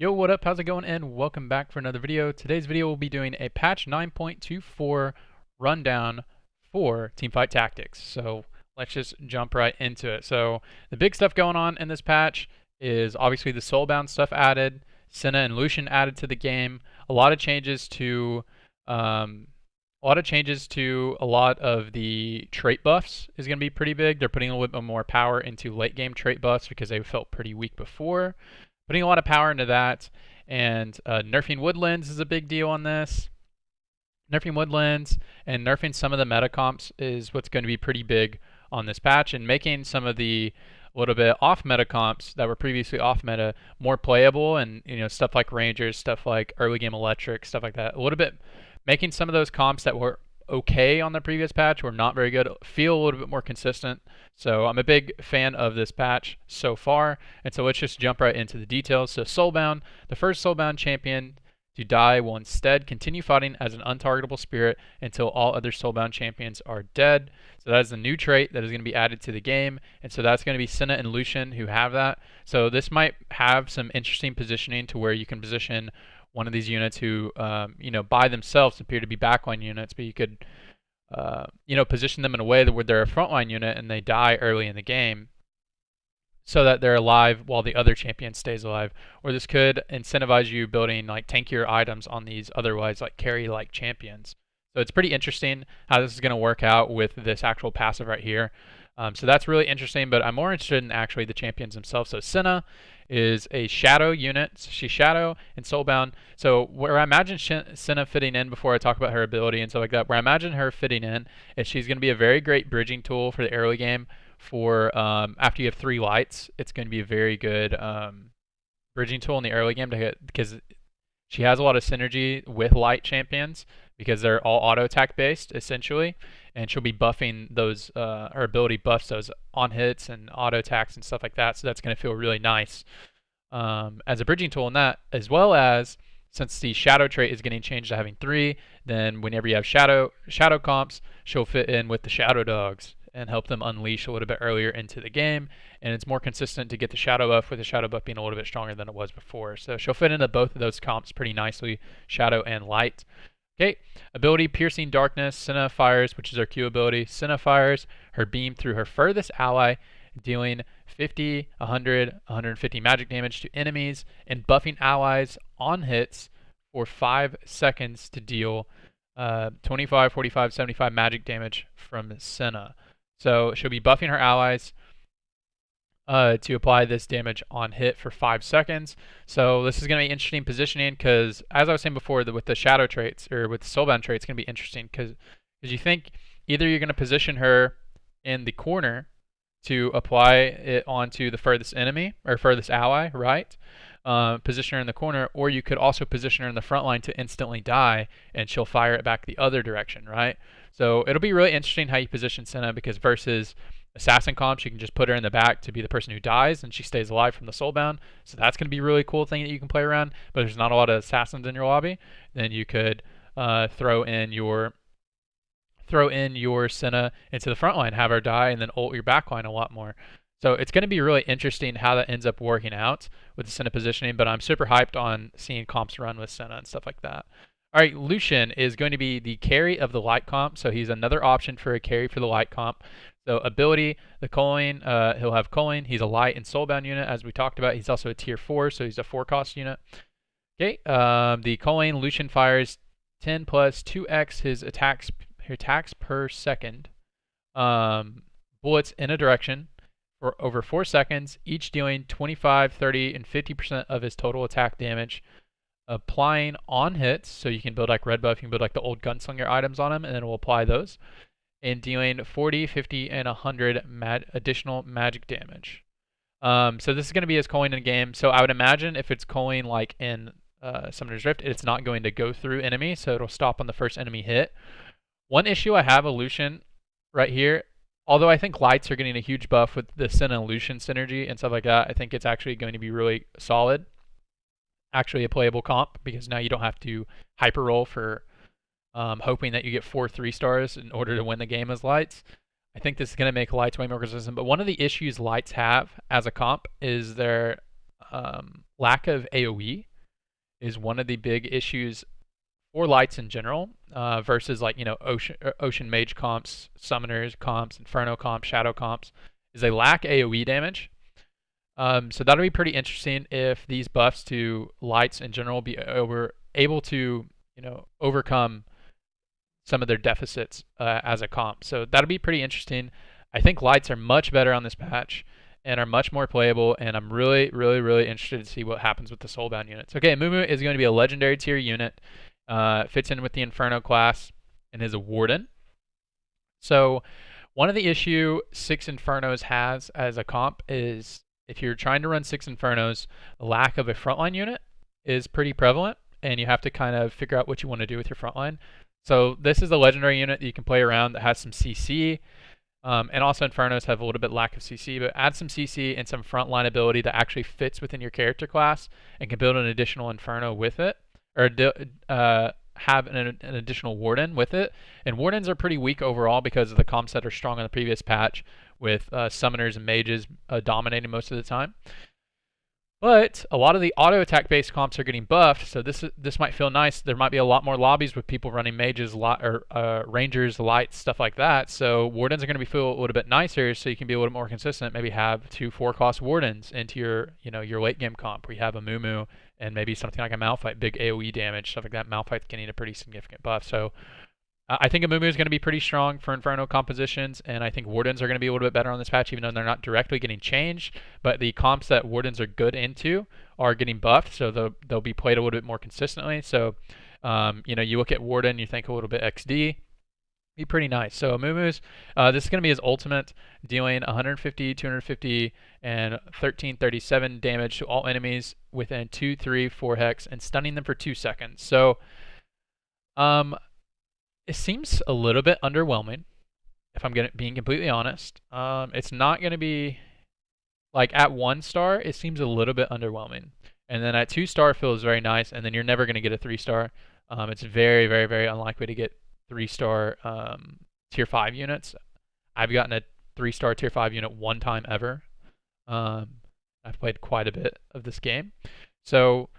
Yo, what up? How's it going? And welcome back for another video. Today's video will be doing a patch 9.24 rundown for Teamfight Tactics. So let's just jump right into it. So the big stuff going on in this patch is obviously the soulbound stuff added, Cinna and Lucian added to the game, a lot of changes to a lot of the trait buffs is going to be pretty big. They're putting a little bit more power into late game trait buffs because they felt pretty weak before. Putting a lot of power into that, and nerfing woodlands is a big deal on this. Nerfing woodlands and nerfing some of the meta comps is what's going to be pretty big on this patch, and making some of the little bit off meta comps that were previously off meta more playable, and stuff like rangers, stuff like early game electric, stuff like that. A little bit making some of those comps that were okay on the previous patch, were not very good, feel a little bit more consistent. So I'm a big fan of this patch so far, and so let's just jump right into the details. So Soulbound, the first Soulbound champion to die will instead continue fighting as an untargetable spirit until all other Soulbound champions are dead. So that is the new trait that is going to be added to the game, and so that's going to be Cinna and Lucian who have that. So this might have some interesting positioning to where you can position one of these units who, by themselves appear to be backline units, but you could, position them in a way that where they're a frontline unit and they die early in the game so that they're alive while the other champion stays alive. Or this could incentivize you building like tankier items on these otherwise like carry-like champions. So it's pretty interesting how this is going to work out with this actual passive right here. So that's really interesting, but I'm more interested in actually the champions themselves. So Cinna is a shadow unit. She's shadow and soulbound. So where I imagine Cinna fitting in, before I talk about her ability and stuff like that, where I imagine her fitting in is she's going to be a very great bridging tool for the early game. For after you have 3 lights, it's going to be a very good bridging tool in the early game because she has a lot of synergy with light champions because they're all auto attack based essentially, and she'll be buffing those. Her ability buffs those on hits and auto attacks and stuff like that. So that's going to feel really nice as a bridging tool in that, as well as since the shadow trait is getting changed to having 3, then whenever you have shadow comps, she'll fit in with the shadow dogs and help them unleash a little bit earlier into the game. And it's more consistent to get the shadow buff, with the shadow buff being a little bit stronger than it was before. So she'll fit into both of those comps pretty nicely, shadow and light. Okay, ability Piercing Darkness. Cinna fires, which is her Q ability. Cinna fires her beam through her furthest ally, dealing 50, 100, 150 magic damage to enemies, and buffing allies on hits for 5 seconds to deal 25, 45, 75 magic damage from Cinna. So she'll be buffing her allies to apply this damage on hit for 5 seconds. So this is going to be interesting positioning because, as I was saying before, with the shadow traits or with the soulbound traits, it's going to be interesting because you think either you're going to position her in the corner to apply it onto the furthest enemy or furthest ally, right? Position her in the corner, or you could also position her in the front line to instantly die, and she'll fire it back the other direction, right? So it'll be really interesting how you position Cinna, because versus assassin comps, you can just put her in the back to be the person who dies, and she stays alive from the soulbound. So that's going to be a really cool thing that you can play around. But there's not a lot of assassins in your lobby, then you could throw in your Cinna into the front line, have her die, and then ult your back line a lot more. So it's going to be really interesting how that ends up working out with the Cinna positioning, but I'm super hyped on seeing comps run with Cinna and stuff like that. All right, Lucian is going to be the carry of the light comp, so he's another option for a carry for the light comp. So ability, the culling, he'll have culling. He's a light and soulbound unit, as we talked about. He's also a tier 4, so he's a 4-cost unit. Okay, the culling, Lucian fires 10 plus 2x his attacks per second. Bullets in a direction for over 4 seconds, each dealing 25, 30, and 50% of his total attack damage. Applying on hits, so you can build like red buff, you can build like the old gunslinger items on him, and then we'll apply those. And dealing 40, 50, and 100 additional magic damage. So this is going to be his culling in game. So I would imagine if it's culling like in Summoner's Rift, it's not going to go through enemy, so it'll stop on the first enemy hit. One issue I have with Lucian right here, although I think lights are getting a huge buff with the Cinna and Lucian synergy and stuff like that, I think it's actually going to be really solid. Actually a playable comp, because now you don't have to hyper roll for hoping that you get 4 3-stars in order to win the game as lights. I think this is going to make lights way more consistent. But one of the issues lights have as a comp is their lack of AoE is one of the big issues for lights in general, versus like, you know, ocean mage comps, summoners comps, inferno comps, shadow comps, is they lack AoE damage. So that'll be pretty interesting if these buffs to lights in general be able to, you know, overcome some of their deficits as a comp. So that'll be pretty interesting. I think lights are much better on this patch and are much more playable, and I'm really, really, really interested to see what happens with the soulbound units. Okay, Amumu is going to be a legendary tier unit. Fits in with the Inferno class and is a Warden. So one of the issue 6 Infernos has as a comp is if you're trying to run 6 Infernos, the lack of a frontline unit is pretty prevalent, and you have to kind of figure out what you want to do with your frontline. So this is a legendary unit that you can play around that has some CC, and also Infernos have a little bit lack of CC, but add some CC and some frontline ability that actually fits within your character class and can build an additional Inferno with it, or have an additional Warden with it. And Wardens are pretty weak overall because of the comps that are strong on the previous patch, with summoners and mages dominating most of the time. But a lot of the auto attack based comps are getting buffed, so this might feel nice. There might be a lot more lobbies with people running mages, or rangers, lights, stuff like that. So wardens are going to feel a little bit nicer, so you can be a little more consistent. Maybe have 2 4-cost wardens into your, you know, your late game comp, where you have a Mumu and maybe something like a Malphite, big AOE damage, stuff like that. Malphite's getting a pretty significant buff. So I think Amumu is going to be pretty strong for Inferno compositions, and I think Wardens are going to be a little bit better on this patch, even though they're not directly getting changed. But the comps that Wardens are good into are getting buffed, so they'll be played a little bit more consistently. So, you know, you look at Warden, you think a little bit XD, be pretty nice. So Amumu's, this is going to be his ultimate, dealing 150, 250, and 1337 damage to all enemies within 2, 3, 4 hex, and stunning them for 2 seconds. So, it seems a little bit underwhelming, if I'm being completely honest. It's not going to be, like, at 1 star, it seems a little bit underwhelming. And then at 2 star, feels very nice, and then you're never going to get a 3 star. It's very, very, very unlikely to get 3 star tier 5 units. I've gotten a 3 star tier 5 unit 1 time ever. I've played quite a bit of this game. So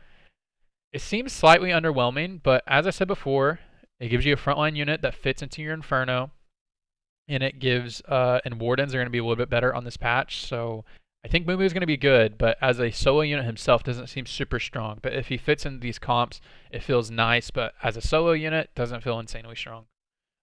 it seems slightly underwhelming, but as I said before, it gives you a frontline unit that fits into your Inferno, and it gives, and Wardens are going to be a little bit better on this patch. So I think Mumu is going to be good, but as a solo unit himself, doesn't seem super strong. But if he fits into these comps, it feels nice. But as a solo unit, doesn't feel insanely strong.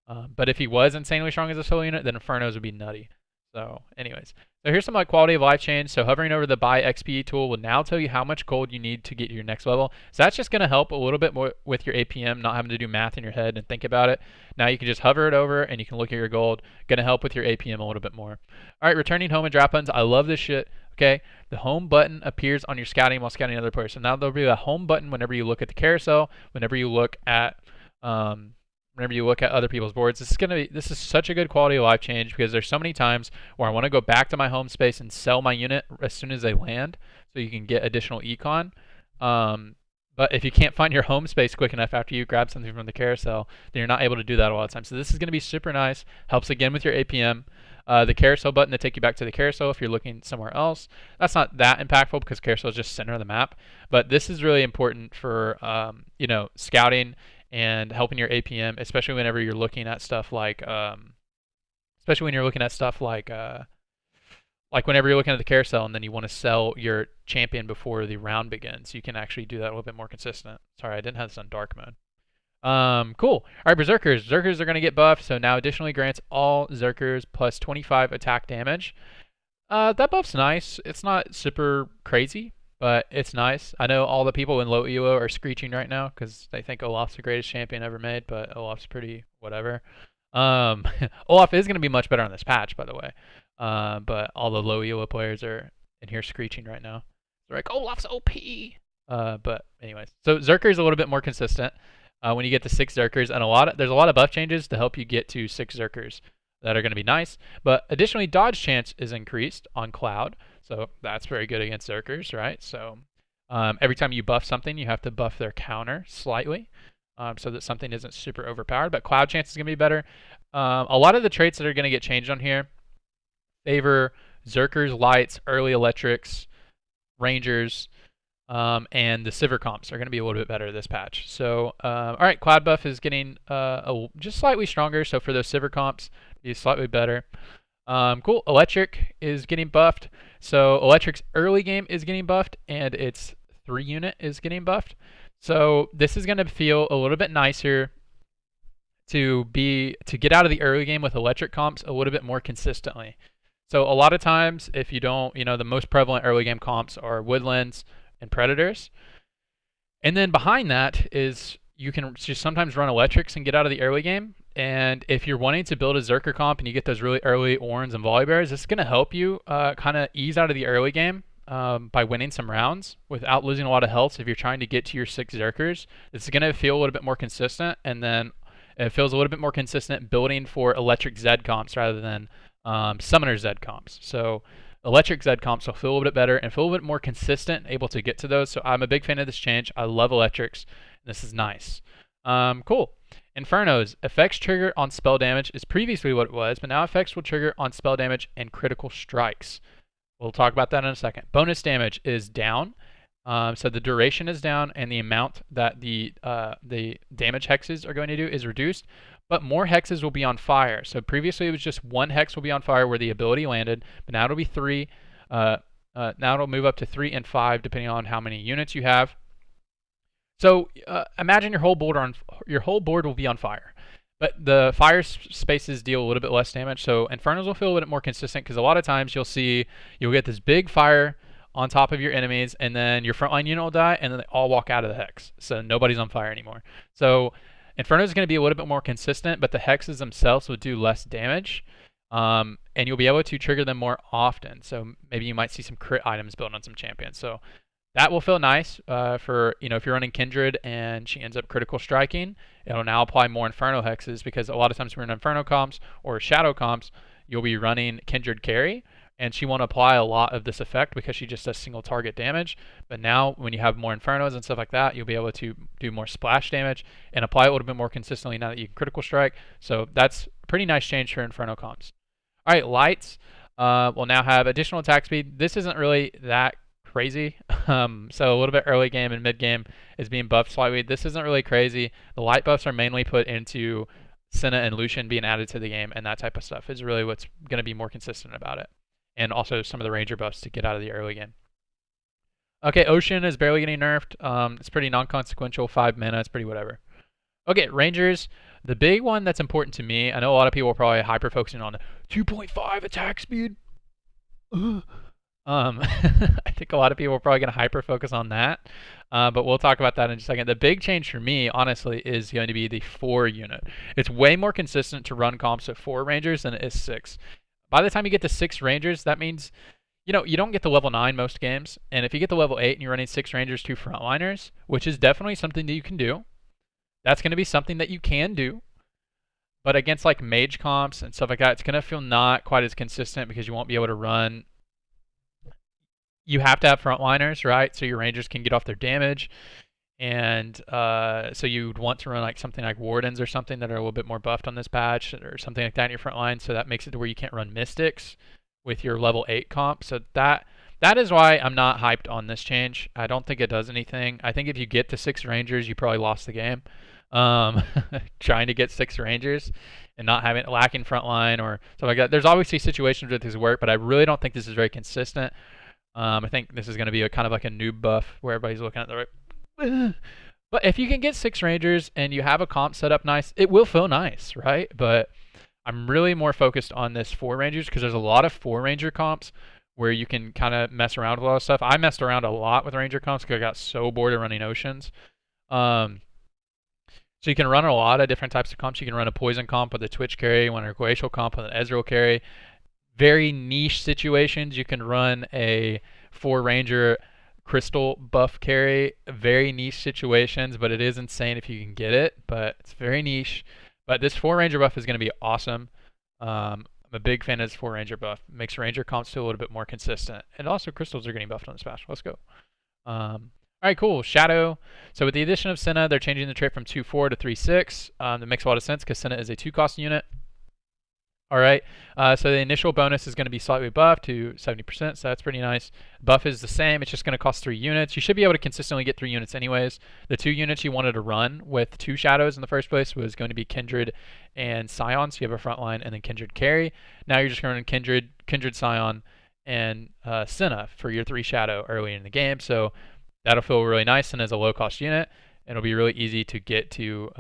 But if he was insanely strong as a solo unit, then Infernos would be nutty. So anyways, so here's some like quality of life change. So hovering over the buy XP tool will now tell you how much gold you need to get your next level. So that's just going to help a little bit more with your APM, not having to do math in your head and think about it. Now you can just hover it over and you can look at your gold. Going to help with your APM a little bit more. All right, returning home and drop buttons. I love this shit. Okay, the home button appears on your scouting while scouting another player. So now there'll be a home button whenever you look at the carousel, whenever you look at other people's boards. This is such a good quality of life change, because there's so many times where I want to go back to my home space and sell my unit as soon as they land, so you can get additional econ. But if you can't find your home space quick enough after you grab something from the carousel, then you're not able to do that a lot of times. So this is going to be super nice. Helps again with your APM. The carousel button to take you back to the carousel if you're looking somewhere else. That's not that impactful because carousel is just center of the map. But this is really important for you know, scouting and helping your APM, especially whenever you're looking at stuff like, whenever you're looking at the carousel and then you want to sell your champion before the round begins. You can actually do that a little bit more consistent. Sorry, I didn't have this on dark mode. Cool. All right, Berzerkers. Berzerkers are going to get buffed, so now additionally grants all Zerkers plus 25 attack damage. That buff's nice. It's not super crazy, but it's nice. I know all the people in low elo are screeching right now because they think Olaf's the greatest champion ever made, but Olaf's pretty whatever. Olaf is going to be much better on this patch, by the way. But all the low elo players are in here screeching right now. They're like, Olaf's OP. But anyways, so Zerker is a little bit more consistent when you get to 6 Zerkers, and there's a lot of buff changes to help you get to 6 Zerkers that are going to be nice. But additionally, dodge chance is increased on Cloud, so that's very good against Zerkers, right? So every time you buff something, you have to buff their counter slightly, so that something isn't super overpowered. But Cloud chance is going to be better. A lot of the traits that are going to get changed on here favor Zerkers, lights, early electrics, rangers, and the Sivir comps are going to be a little bit better this patch. So, all right, Cloud buff is getting just slightly stronger. So for those Sivir comps, it's slightly better. Cool. Electric is getting buffed. So Electric's early game is getting buffed, and its 3 unit is getting buffed. So this is going to feel a little bit nicer to get out of the early game with Electric comps a little bit more consistently. So a lot of times, if you don't, the most prevalent early game comps are Woodlands and Predators. And then behind that is you can just sometimes run Electrics and get out of the early game. And if you're wanting to build a Zerker comp and you get those really early Orns and Volibears, this is going to help you kind of ease out of the early game by winning some rounds without losing a lot of health. So if you're trying to get to your 6 Zerkers, it's going to feel a little bit more consistent. And then it feels a little bit more consistent building for Electric Zed comps rather than Summoner Zed comps. So Electric Zed comps will feel a little bit better and feel a little bit more consistent, able to get to those. So I'm a big fan of this change. I love Electrics. This is nice. Cool. Infernos. Effects trigger on spell damage is previously what it was, but now effects will trigger on spell damage and critical strikes. We'll talk about that in a second. Bonus damage is down. So the duration is down, and the amount that the damage hexes are going to do is reduced. But more hexes will be on fire. So previously it was just 1 hex will be on fire where the ability landed, but now it'll be 3. Now it'll move up to 3 and 5 depending on how many units you have. So imagine your whole board will be on fire, but the fire spaces deal a little bit less damage. So Infernos will feel a little bit more consistent because a lot of times you'll get this big fire on top of your enemies, and then your frontline unit will die, and then they all walk out of the hex. So nobody's on fire anymore. So Inferno is going to be a little bit more consistent, but the hexes themselves will do less damage, and you'll be able to trigger them more often. So maybe you might see some crit items built on some champions. So that will feel nice for, if you're running Kindred and she ends up critical striking, it'll now apply more Inferno hexes because a lot of times when you're in Inferno comps or Shadow comps, you'll be running Kindred carry, and she won't apply a lot of this effect because she just does single target damage. But now when you have more Infernos and stuff like that, you'll be able to do more splash damage and apply it a little bit more consistently now that you can critical strike. So that's a pretty nice change for Inferno comps. All right, Lights will now have additional attack speed. This isn't really that crazy. So a little bit early game and mid game is being buffed slightly. This isn't really crazy. The light buffs are mainly put into Cinna and Lucian being added to the game, and that type of stuff is really what's going to be more consistent about it. And also some of the Ranger buffs to get out of the early game. Okay, Ocean is barely getting nerfed. It's pretty non-consequential, 5 mana, it's pretty whatever. Okay, Rangers. The big one that's important to me, I know a lot of people are probably hyper-focusing on 2.5 attack speed. I think a lot of people are probably going to hyper-focus on that, but we'll talk about that in a second. The big change for me, honestly, is going to be the 4 unit. It's way more consistent to run comps at 4 Rangers than it is 6. By the time you get to 6 Rangers, that means, you don't get to level 9 most games, and if you get to level 8 and you're running 6 Rangers, 2 Frontliners, which is definitely something that you can do, that's going to be something that you can do. But against like mage comps and stuff like that, it's going to feel not quite as consistent because you won't be able to run. You have to have Frontliners, right? So your Rangers can get off their damage. And so you'd want to run like something like Wardens or something that are a little bit more buffed on this patch or something like that in your front line. So that makes it to where you can't run Mystics with your level 8 comp. So that is why I'm not hyped on this change. I don't think it does anything. I think if you get to 6 Rangers, you probably lost the game. Trying to get 6 Rangers and not lacking front line or stuff like that. There's obviously situations where this work, but I really don't think this is very consistent. I think this is going to be kind of like a noob buff where everybody's looking at the right. But if you can get 6 Rangers and you have a comp set up nice, it will feel nice, right? But I'm really more focused on this 4 Rangers because there's a lot of 4 Ranger comps where you can kind of mess around with a lot of stuff. I messed around a lot with Ranger comps because I got so bored of running Oceans. So you can run a lot of different types of comps. You can run a Poison comp with a Twitch carry, one a Glacial comp with an Ezreal carry. Very niche situations, you can run a 4 Ranger Crystal buff carry. Very niche situations, but it is insane if you can get it. But it's very niche. But this 4 Ranger buff is going to be awesome. I'm a big fan of this 4 Ranger buff. Makes Ranger comps feel a little bit more consistent. And also Crystals are getting buffed on this patch. Let's go. Alright, cool. Shadow. So with the addition of Senna, they're changing the trait from 2-4 to 3-6. That makes a lot of sense because Senna is a 2-cost unit. All right, so the initial bonus is going to be slightly buffed to 70%, so that's pretty nice. Buff is the same, it's just going to cost 3 units. You should be able to consistently get 3 units anyways. The 2 units you wanted to run with 2 shadows in the first place was going to be Kindred and Scion, so you have a front line and then Kindred carry. Now you're just going to run Kindred Scion, and Cinna for your 3 shadow early in the game, so that'll feel really nice and as a low cost unit. It'll be really easy to get to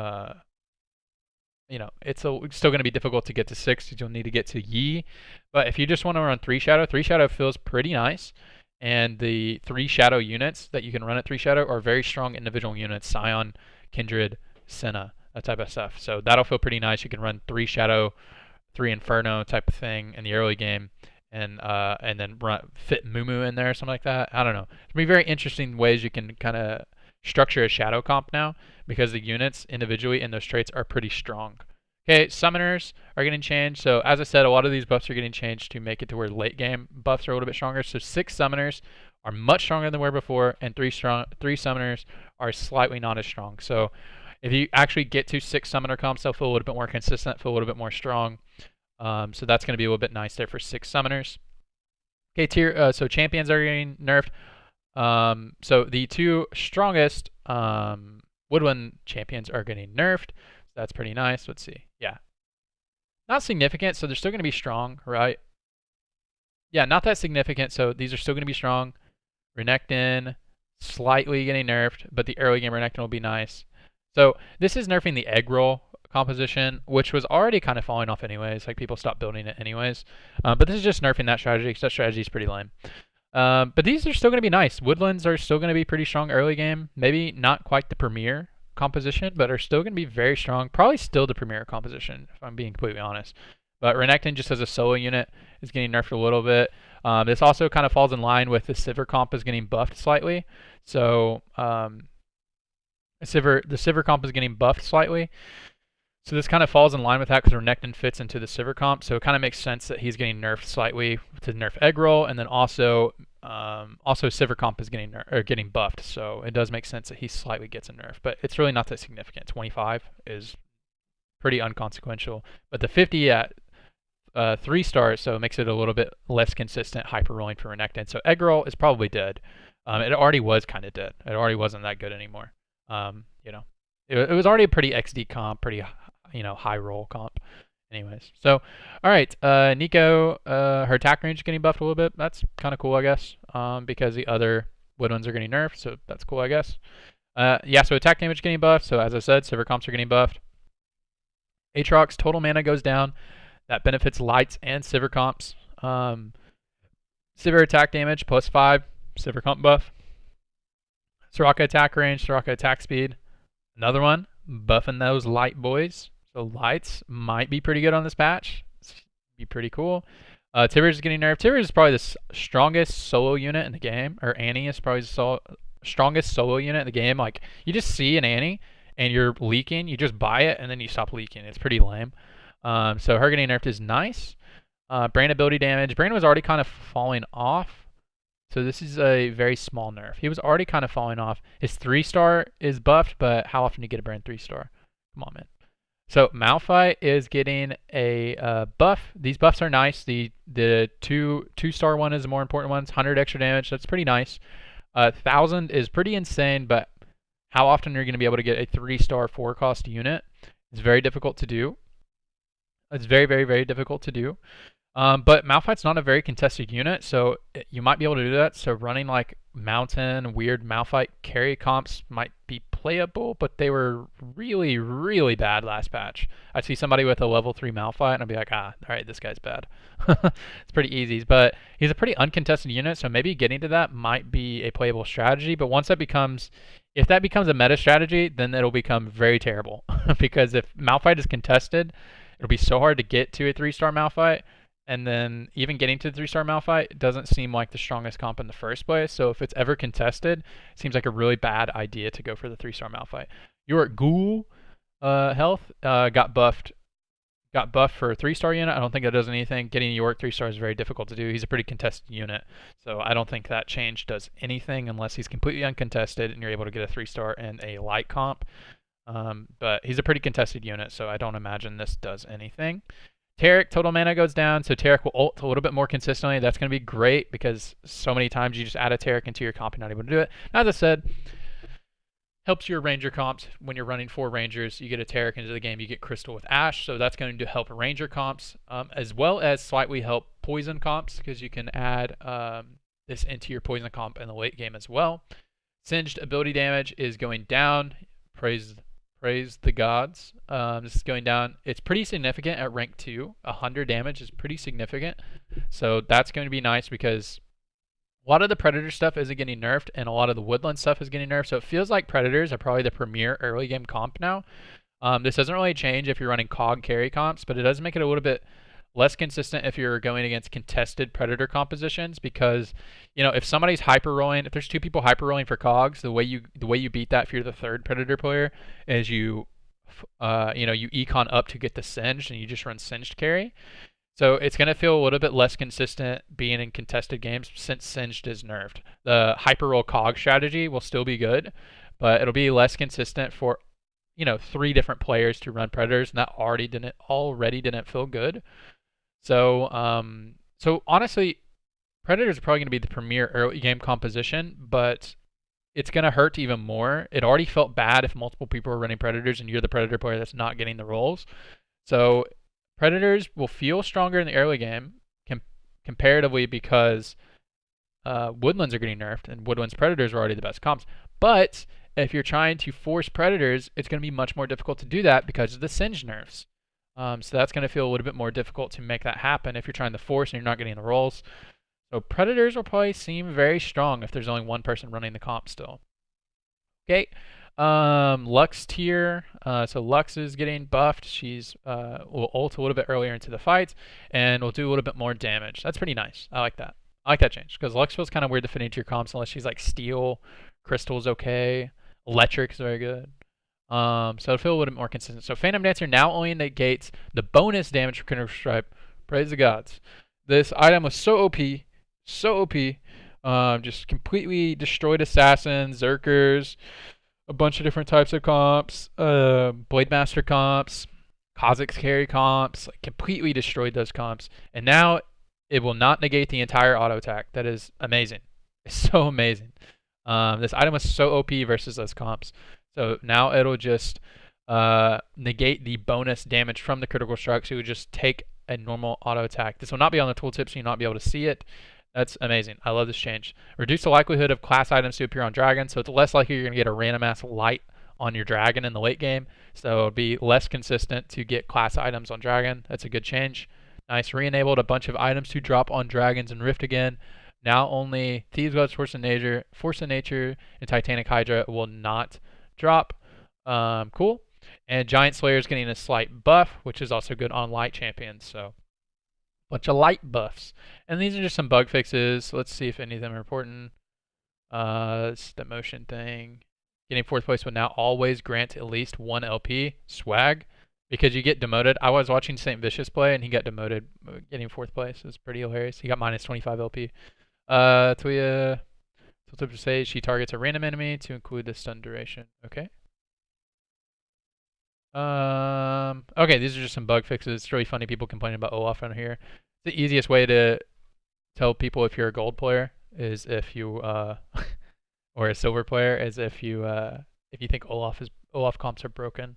it's still going to be difficult to get to 6 because you'll need to get to Yi. But if you just want to run 3 Shadow feels pretty nice. And the 3 Shadow units that you can run at 3 Shadow are very strong individual units. Scion, Kindred, Senna, that type of stuff. So that'll feel pretty nice. You can run 3 Shadow, 3 Inferno type of thing in the early game. And then fit Mumu in there or something like that. I don't know. There's going to be very interesting ways you can kind of structure a shadow comp now because the units individually in those traits are pretty strong. Okay, summoners are getting changed. So as I said, a lot of these buffs are getting changed to make it to where late game buffs are a little bit stronger. So 6 summoners are much stronger than they were before, and 3 summoners are slightly not as strong. So if you actually get to 6 summoner comps, they'll feel a little bit more consistent, feel a little bit more strong. So that's going to be a little bit nice there for 6 summoners. Okay, so champions are getting nerfed. So the 2 strongest Woodland champions are getting nerfed. So that's pretty nice. Let's see. Yeah. Not significant, so they're still going to be strong, right? Yeah, not that significant, so these are still going to be strong. Renekton, slightly getting nerfed, but the early game Renekton will be nice. So this is nerfing the egg roll composition, which was already kind of falling off anyways. Like, people stopped building it anyways. But this is just nerfing that strategy, because that strategy is pretty lame. But these are still going to be nice. Woodlands are still going to be pretty strong early game. Maybe not quite the premier composition, but are still going to be very strong. Probably still the premier composition, if I'm being completely honest. But Renekton, just as a solo unit, is getting nerfed a little bit. This also kind of falls in line with the Sivir comp is getting buffed slightly. So the Sivir comp is getting buffed slightly. So this kind of falls in line with that because Renekton fits into the Sivir comp. So it kind of makes sense that he's getting nerfed slightly to nerf egg roll, and then also Sivir comp is getting buffed. So it does make sense that he slightly gets a nerf, but it's really not that significant. 25 is pretty unconsequential, but the 50 at 3 stars, so it makes it a little bit less consistent hyper rolling for Renekton. So egg roll is probably dead. It already was kind of dead. It already wasn't that good anymore. It was already a pretty XD comp, pretty high roll comp. Anyways, so all right, Nico, her attack range is getting buffed a little bit. That's kind of cool, I guess, because the other Woodlands are getting nerfed, so that's cool, I guess. Yeah, so attack damage is getting buffed. So as I said, Sivir comps are getting buffed. Aatrox total mana goes down. That benefits lights and Sivir comps. Sivir attack damage +5, Sivir comp buff. Soraka attack range, Soraka attack speed. Another one, buffing those light boys. So lights might be pretty good on this patch. It's be pretty cool. Tiberius is getting nerfed. Tiberius is probably the strongest solo unit in the game, or Annie is probably the strongest solo unit in the game. Like, you just see an Annie and you're leaking, you just buy it and then you stop leaking. It's pretty lame. So her getting nerfed is nice. Brain ability damage. Brain was already kind of falling off. So this is a very small nerf. He was already kind of falling off. His 3-star is buffed, but how often do you get a Brain 3-star? Come on, man. So Malphite is getting a buff. These buffs are nice. The 2-star one is the more important one. It's 100 extra damage. That's pretty nice. 1,000 is pretty insane, but how often are you going to be able to get a 3-star 4-cost unit? It's very difficult to do. It's very, very, very difficult to do. But Malphite's not a very contested unit, so you might be able to do that. So running like Mountain, weird Malphite carry comps might be playable, but they were really, really bad last patch. I'd see somebody with a level 3 Malphite, and I'd be like, all right, this guy's bad. It's pretty easy, but he's a pretty uncontested unit, so maybe getting to that might be a playable strategy. But once that becomes, if that becomes a meta strategy, then it'll become very terrible. Because if Malphite is contested, it'll be so hard to get to a 3-star Malphite. And then even getting to the 3-star Malphite doesn't seem like the strongest comp in the first place. So if it's ever contested, it seems like a really bad idea to go for the 3-star Malphite. Yorick Ghoul health got buffed for a 3-star unit. I don't think that does anything. Getting Yorick 3-star is very difficult to do. He's a pretty contested unit. So I don't think that change does anything unless he's completely uncontested and you're able to get a 3-star and a light comp. But he's a pretty contested unit, so I don't imagine this does anything. Taric total mana goes down, so Taric will ult a little bit more consistently. That's going to be great because so many times you just add a Taric into your comp and not able to do it. As I said, helps your ranger comps. When you're running 4 rangers, you get a Taric into the game, you get Crystal with Ash, so that's going to help ranger comps, as well as slightly help poison comps, because you can add this into your poison comp in the late game as well. Singed ability damage is going down. Praise the gods. This is going down. It's pretty significant at rank 2. 100 damage is pretty significant. So that's going to be nice because a lot of the Predator stuff isn't getting nerfed, and a lot of the Woodland stuff is getting nerfed. So it feels like Predators are probably the premier early game comp now. This doesn't really change if you're running COG carry comps, but it does make it a little bit less consistent if you're going against contested Predator compositions, because if somebody's hyper rolling, if there's 2 people hyper rolling for cogs, the way you beat that if you're the 3rd Predator player is you econ up to get the singed, and you just run singed carry. So it's going to feel a little bit less consistent being in contested games since singed is nerfed. The hyper roll cog strategy will still be good, but it'll be less consistent for 3 different players to run Predators, and that already didn't feel good. So honestly, Predators are probably going to be the premier early game composition, but it's going to hurt even more. It already felt bad if multiple people are running Predators and you're the Predator player that's not getting the rolls. So Predators will feel stronger in the early game comparatively because Woodlands are getting nerfed, and Woodlands Predators are already the best comps. But if you're trying to force Predators, it's going to be much more difficult to do that because of the Singe nerfs. So that's going to feel a little bit more difficult to make that happen if you're trying to force and you're not getting the rolls. So Predators will probably seem very strong if there's only one person running the comp still. Okay. Lux tier. So Lux is getting buffed. She's will ult a little bit earlier into the fight and will do a little bit more damage. That's pretty nice. I like that. I like that change because Lux feels kind of weird to fit into your comps unless she's like Steel. Crystal's okay. Electric is very good. So it'll feel a little bit more consistent. So Phantom Dancer now only negates the bonus damage for Critical Strike. Praise the gods. This item was so OP. So OP. Just completely destroyed assassins, Zerkers, a bunch of different types of comps, Blade Master comps, Kha'Zix carry comps, like completely destroyed those comps. And now it will not negate the entire auto attack. That is amazing. It's so amazing. This item was so OP versus those comps. So now it'll just negate the bonus damage from the critical strike. So you would just take a normal auto attack. This will not be on the tooltip, so you'll not be able to see it. That's amazing. I love this change. Reduce the likelihood of class items to appear on dragon, so it's less likely you're going to get a random ass light on your dragon in the late game. So it'll be less consistent to get class items on dragon. That's a good change. Nice. Re-enabled a bunch of items to drop on dragons and Rift again. Now only Thieves' Gloves, Force of Nature, and Titanic Hydra will not drop. Cool. And Giant Slayer is getting a slight buff, which is also good on light champions. So bunch of light buffs. And these are just some bug fixes. Let's see if any of them are important. It's the motion thing. Getting 4th place will now always grant at least 1 LP. Swag. Because you get demoted. I was watching St. Vicious play, and he got demoted getting 4th place. It's pretty hilarious. He got minus 25 LP. Tuya. Tip to say she targets a random enemy to include the stun duration. Okay. Okay, these are just some bug fixes. It's really funny people complaining about Olaf on here. The easiest way to tell people if you're a gold player is if you or a silver player is if you think Olaf comps are broken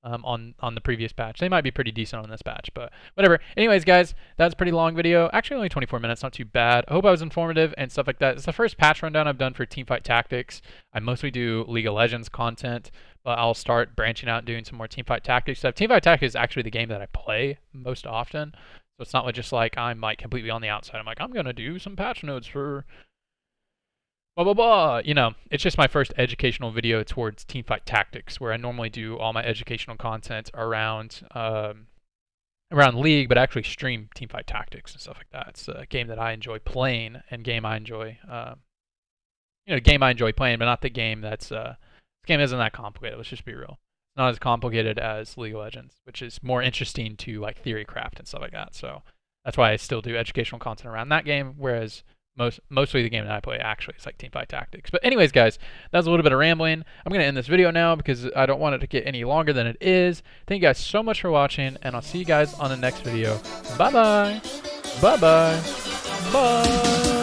on the previous patch. They might be pretty decent on this patch, but whatever. Anyways, guys, that's a pretty long video. Actually, only 24 minutes, not too bad. I hope I was informative and stuff like that. It's the first patch rundown I've done for Teamfight Tactics. I mostly do League of Legends content, but I'll start branching out and doing some more Teamfight Tactics stuff. Teamfight Tactics is actually the game that I play most often, so it's not just like I'm like completely on the outside. I'm like, I'm gonna do some patch notes for blah blah blah. It's just my first educational video towards Teamfight Tactics, where I normally do all my educational content around League, but actually stream Teamfight Tactics and stuff like that. It's a game that I enjoy playing and game I enjoy playing, but not the game that's this game isn't that complicated. Let's just be real. It's not as complicated as League of Legends, which is more interesting to like theory craft and stuff like that. So that's why I still do educational content around that game, whereas mostly the game that I play actually is like Teamfight Tactics. But anyways, guys, that was a little bit of rambling. I'm going to end this video now because I don't want it to get any longer than it is. Thank you guys so much for watching, and I'll see you guys on the next video. Bye-bye. Bye-bye. Bye.